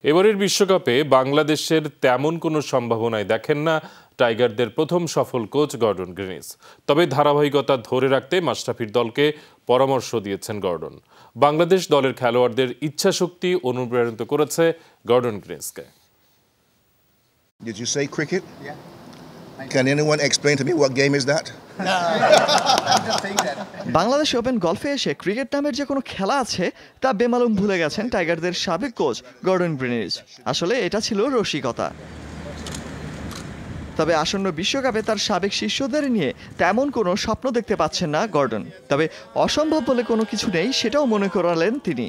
এবারের বিশ্বকাপে বাংলাদেশের তেমন কোনো সম্ভাবনাই দেখেন না টাইগারদের প্রথম সফল কোচ গর্ডন গ্রিনিস। তবে ধারাবাহিকতা ধরে রাখতে মাশরাফির দলকে পরামর্শ দিয়েছেন গর্ডন। বাংলাদেশ দলের খেলোয়াড়দের ইচ্ছাশক্তি অনুপ্রাণিত করেছে Gordon গ্রিনিসকে। Did you say cricket? Yeah. Can anyone explain to me what game is that? Bangladesh open গলফে এসে ক্রিকেট নামের যে কোনো খেলা আছে তা বেমালুম ভুলে গেছেন টাইগারদের সাবেক কোচ গর্ডন গ্রিনিস। আসলে এটা ছিল রসিকতা। তবে আসন্ন বিশ্বকাপে তার সাবেক শিষ্যদের নিয়ে তেমন কোনো স্বপ্ন দেখতে পাচ্ছেন না গর্ডন। তবে অসম্ভব বলে কোনো কিছু নেই সেটাও মনে করালেন তিনি।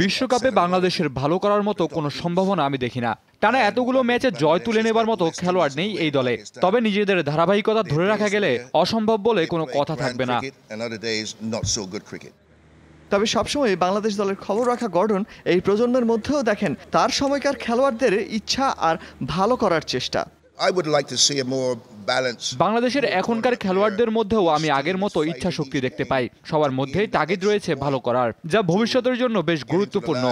বিশ্বকাপে বাংলাদেশের ভালো করার মতো কোনো সম্ভাবনা আমি দেখি না। টানা এতগুলো ম্যাচে জয় তুলে নেবার মতো খেলোয়াড় নেই এই দলে। তবে নিজেদের ধারাবাহিকতা ধরে রাখা গেলে অসম্ভব বলে কোনো কথা থাকবে না। তবে সবসময় বাংলাদেশ দলের খবর রাখা গর্ডন এই প্রজন্মের মধ্যেও দেখেন তার সময়কার খেলোয়াড়দের ইচ্ছা আর ভালো করার চেষ্টা। বাংলাদেশের এখনকার খেলোয়াড়দের মধ্যেও আমি আগের মতো ইচ্ছা শক্তি দেখতে পাই। সবার মধ্যেই তাগিদ রয়েছে ভালো করার, যা ভবিষ্যতের জন্য বেশ গুরুত্বপূর্ণ।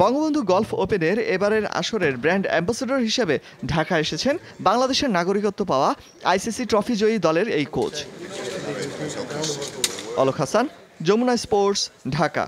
বঙ্গবন্ধু গলফ ওপেনের এবারের আসরের ব্র্যান্ড অ্যাম্বাসেডর হিসেবে ঢাকা এসেছেন বাংলাদেশের নাগরিকত্ব পাওয়া আইসিসি ট্রফি জয়ী দলের এই কোচ। অলক হাসান, যমুনা স্পোর্টস, ঢাকা।